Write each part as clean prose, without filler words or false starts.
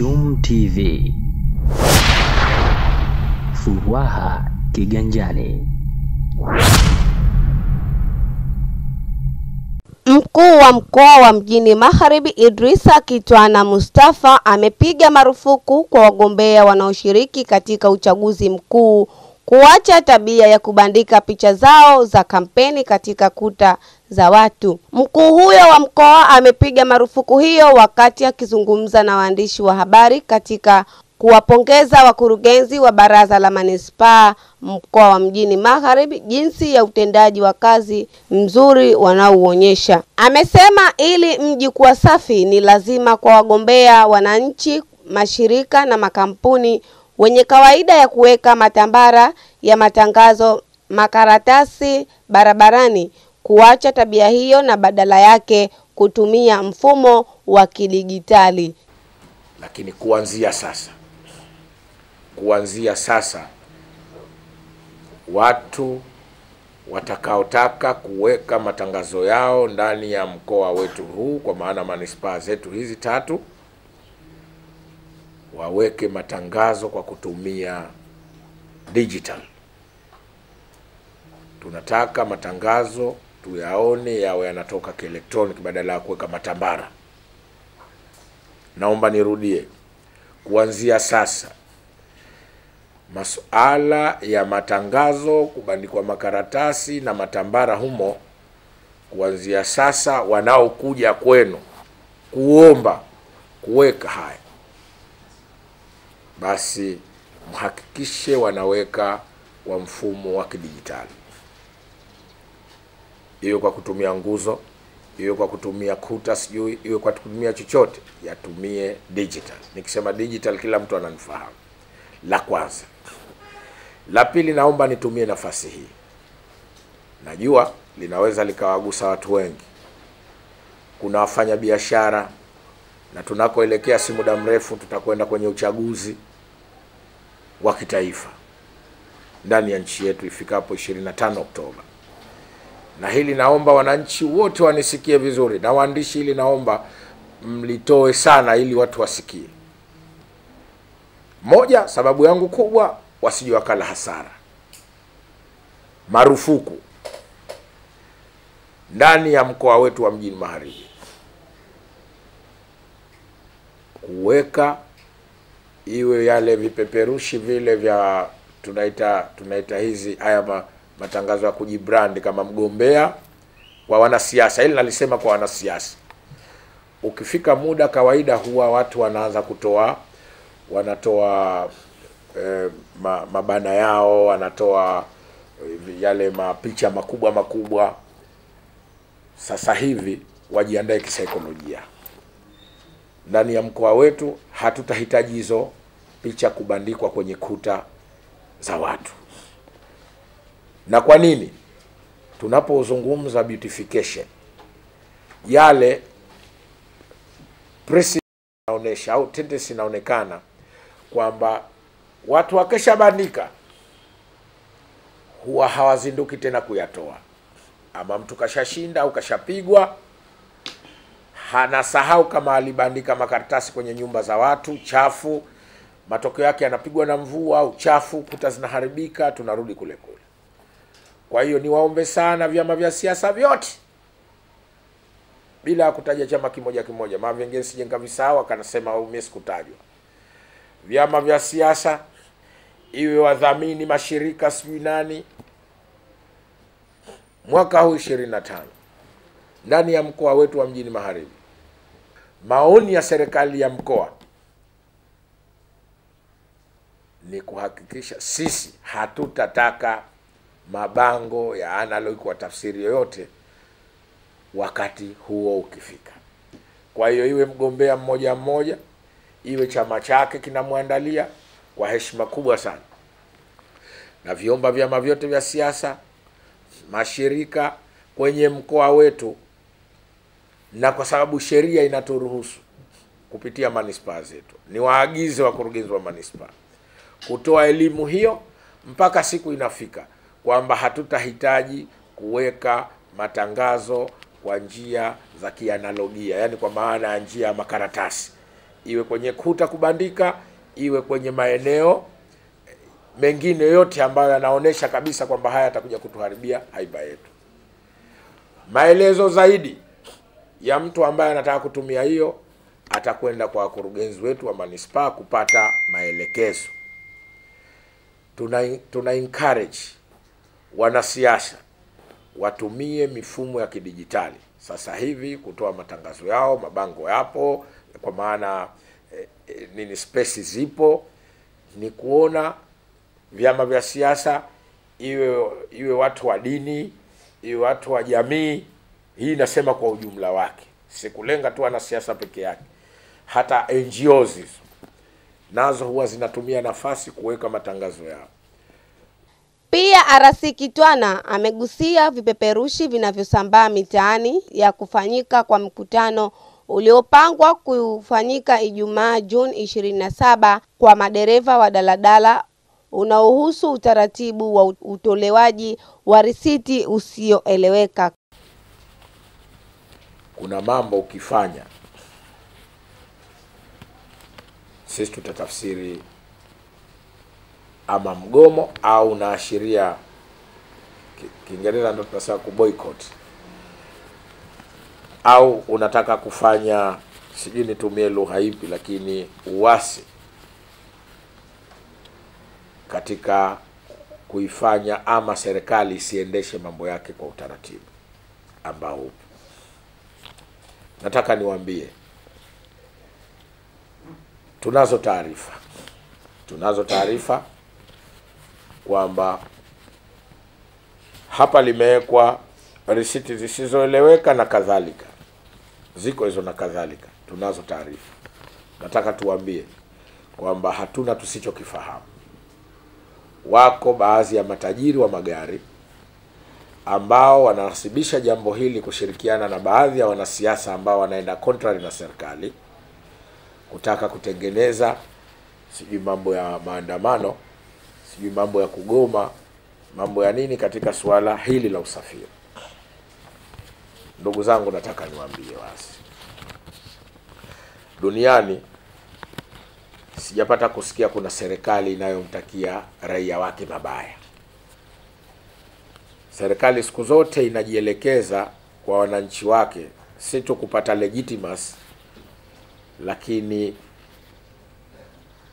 Shum TV. Furaha kiganjani. Mkuu wa mkoa wa Mjini Magharibi Idrisa Kitwana Mustafa amepiga marufuku kwa wagombea wanaoshiriki katika uchaguzi mkuu kuacha tabia ya kubandika picha zao za kampeni katika kuta za watu. Mkuu huyo wa mkoa amepiga marufuku hiyo wakati akizungumza na waandishi wa habari katika kuwapongeza wakurugenzi wa baraza la manispaa mkoa wa Mjini Magharibi jinsi ya utendaji wa kazi mzuri wanaoonyesha. Amesema ili mji kuwa safi ni lazima kwa wagombea, wananchi, mashirika na makampuni wenye kawaida ya kuweka matambara ya matangazo, makaratasi barabarani kuacha tabia hiyo na badala yake kutumia mfumo wa kidigitali. Lakini kuanzia sasa watu watakaotaka kuweka matangazo yao ndani ya mkoa wetu huu, kwa maana manispaa zetu hizi tatu, waweke matangazo kwa kutumia digital. Tunataka matangazo tuyaone yawe yanatoka kielektroniki badala ya kuweka matambara. Naomba nirudie, kuanzia sasa masuala ya matangazo kubandikwa makaratasi na matambara humo, kuanzia sasa wanaokuja kwenu kuomba kuweka haya, basi mhakikishe wanaweka kwa mfumo wa kidijitali, iwe kwa kutumia nguzo, iwe kwa kutumia kuta, sijui iwe kwa kutumia chochote, yatumie digital. Nikisema digital kila mtu ananifahamu. La kwanza. La pili, naomba nitumie nafasi hii, najua linaweza likawagusa watu wengi. Kuna wafanya biashara, na tunakoelekea si muda mrefu tutakwenda kwenye uchaguzi wa kitaifa ndani ya nchi yetu ifikapo 25 Oktoba. Na hili naomba wananchi wote wanisikie vizuri, na waandishi hili naomba mlitoe sana ili watu wasikie. Moja, sababu yangu kubwa, wasije wakala hasara. Marufuku ndani ya mkoa wetu wa Mjini Magharibi kuweka iwe yale vipeperushi vile vya tunaita hizi haya matangazo ya kujibrand kama mgombea kwa wanasiasa. Hili nalisema kwa wanasiasa. Ukifika muda kawaida huwa watu wanaanza wanatoa mabana yao, wanatoa yale mapicha makubwa. Sasa hivi wajiandae kisaikolojia. Ndani ya mkoa wetu hatutahitaji hizo picha kubandikwa kwenye kuta za watu. Na kwa nini? Tunapozungumza beautification, yale press inaonesha au tendency inaonekana kwamba watu wakesha bandika huwa hawazinduki tena kuyatoa. Ama mtu kashashinda au kashapigwa, hanasahau kama alibandika makaratasi kwenye nyumba za watu chafu, matokeo yake yanapigwa na mvua au chafu, kuta zinaharibika, tunarudi kule. Kwa hiyo niwaombe sana vyama vya siasa vyote, bila kutaja chama kimoja, maana vingine sije nikavisahau akanasema au mimi sikutajwa. Vyama vya siasa, iwe wadhamini, mashirika, sijui nani, mwaka huu 25 ndani ya mkoa wetu wa Mjini Magharibi, maoni ya serikali ya mkoa ni kuhakikisha sisi hatutataka mabango ya analog kwa tafsiri yoyote wakati huo ukifika. Kwa hiyo iwe mgombea mmoja, iwe chama chake kinamwandalia, kwa heshima kubwa sana, na viomba vyama vyote vya siasa, mashirika kwenye mkoa wetu, na kwa sababu sheria inaturuhusu kupitia manispaa zetu, ni waagize wakurugenzi wa manispaa kutoa elimu hiyo mpaka siku inafika kwamba hatutahitaji kuweka matangazo kwa njia za kianalogia, yani kwa maana ya njia ya makaratasi. iwe kwenye kuta kubandika, iwe kwenye maeneo mengine yote ambayo yanaonesha kabisa kwamba haya atakuja kutuharibia haiba yetu. Maelezo zaidi ya mtu ambaye anataka kutumia hiyo atakwenda kwa wakurugenzi wetu wa manispaa kupata maelekezo. Tuna encourage wanasiasa watumie mifumo ya kidijitali sasa hivi kutoa matangazo yao. Mabango yapo, kwa maana nini, space zipo, ni kuona vyama vya siasa, iwe watu wa dini, iwe watu wa jamii. Hii nasema kwa ujumla wake, sikulenga tu wanasiasa peke yake. Hata NGOs nazo huwa zinatumia nafasi kuweka matangazo yao. Pia RC Kitwana amegusia vipeperushi vinavyosambaa mitaani ya kufanyika kwa mkutano uliopangwa kufanyika Ijumaa Juni 27 kwa madereva wa daladala unaohusu utaratibu wa utolewaji wa risiti usioeleweka. Kuna mambo ukifanya, sisi tutatafsiri ama mgomo au unaashiria, Kiingereza ndio tunasema kuboycott, au unataka kufanya, sijui nitumie lugha ipi, lakini uasi katika kuifanya ama serikali isiendeshe mambo yake kwa utaratibu ambao upo. Nataka niwaambie, tunazo taarifa kwamba hapa limewekwa risiti zisizoeleweka na kadhalika. Ziko hizo na kadhalika, tunazo taarifa. Nataka tuwaambie kwamba hatuna tusichokifahamu. Wako baadhi ya matajiri wa magari ambao wanasibisha jambo hili kushirikiana na baadhi ya wanasiasa ambao wanaenda contrary na serikali, kutaka kutengeneza sijui mambo ya maandamano, sijui mambo ya kugoma, mambo ya nini katika suala hili la usafiri. Ndugu zangu, nataka niwaambie wazi, duniani sijapata kusikia kuna serikali inayomtakia raia wake mabaya. Serikali siku zote inajielekeza kwa wananchi wake, si tu kupata legitimacy, lakini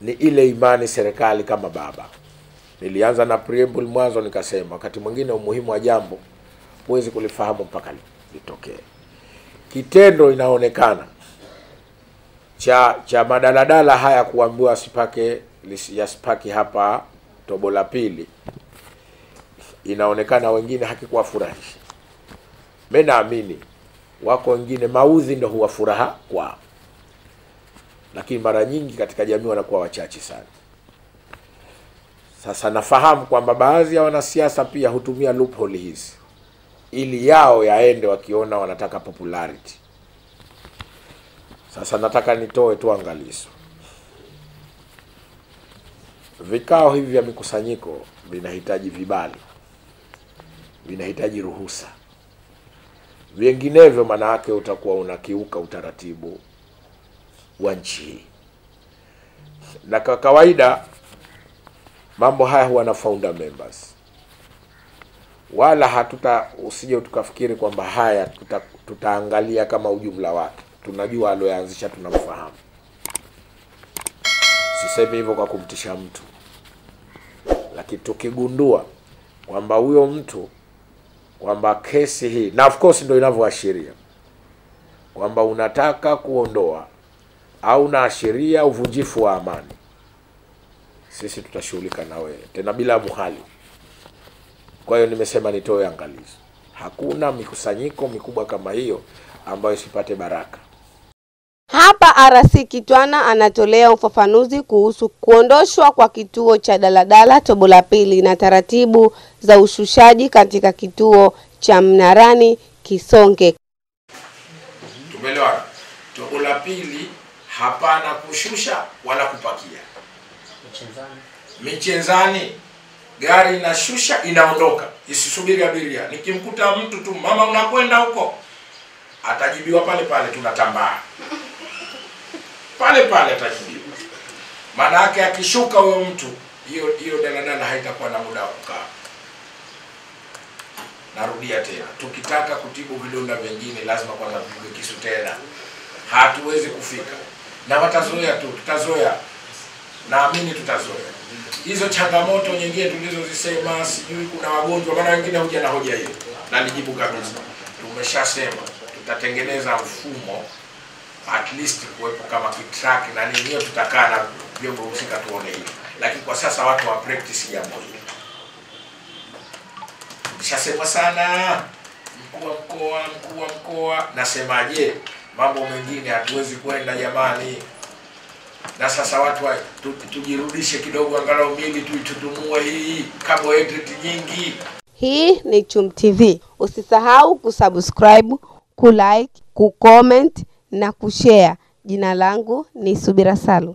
ni ile imani serikali kama baba. Nilianza na preamble mwanzo nikasema, wakati mwingine umuhimu wa jambo huwezi kulifahamu mpaka litokee. Kitendo inaonekana cha madaladala haya kuambiwa yasipaki hapa tobo la pili, inaonekana wengine hakikuwafurahisha. Mimi naamini wako wengine maudhi ndio huwa furaha kwao, lakini mara nyingi katika jamii wanakuwa wachache sana. Sasa nafahamu kwamba baadhi ya wanasiasa pia hutumia loophole hizi ili yao yaende, wakiona wanataka popularity. Sasa nataka nitoe tu angalizo. Vikao hivi vya mikusanyiko vinahitaji vibali, vinahitaji ruhusa. Vinginevyo maana yake utakuwa unakiuka utaratibu wa nchi hii. Na kwa kawaida mambo haya huwa na founder members. Wala usije tukafikiri kwamba haya tutaangalia kama ujumla wake. Tunajua aloanzisha, tunamfahamu. Sisemi hivyo kwa kumtisha mtu, lakini tukigundua kwamba huyo mtu, kwamba kesi hii, na of course ndio inavyoashiria kwamba unataka kuondoa au unaashiria uvunjifu wa amani, sisi tutashughulika na wewe tena bila muhali. Kwa hiyo nimesema nitoe angalizo. Hakuna mikusanyiko mikubwa kama hiyo ambayo isipate baraka. Hapa RC Kitwana anatolea ufafanuzi kuhusu kuondoshwa kwa kituo cha daladala tobo la pili na taratibu za ushushaji katika kituo cha Mnarani Kisonge. Tumeelewana? Tobo la pili hapana kushusha wala kupakia. Michenzani gari inashusha inaondoka, isisubiri abiria. Nikimkuta mtu tu, mama unakwenda huko, atajibiwa pale pale, tunatambaa. pale pale atajibiwa. Maana yake akishuka huyo mtu, hiyo daladala haitakuwa na muda wa kukaa. Narudia tena, tukitaka kutibu vidonda vingine lazima kwanza tupige kisu tena. Hatuwezi kufika. Na watazoea tu, tutazoea. Naamini tutazoea. Hizo changamoto nyingine tulizozisema, sijui kuna wagonjwa, maana wengine huja na hoja hiyo. Na nijibu kabisa. Tumeshasema tutatengeneza mfumo at least kuwepo kama kitrack na nini, hiyo tutakaa na vyombo husika tuone hiyo. Lakini kwa sasa watu wa practice jambo hili. Nishasema sana mkuu wa mkoa, nasemaje, mambo mengine hatuwezi kwenda jamani. Na sasa watu tujirudishe kidogo, angalau mili tuitutumue hii carbohydrate nyingi. Hii ni Chum TV. Usisahau kusubscribe, kulike, kucomment na kushare. Jina langu ni Subira Salu.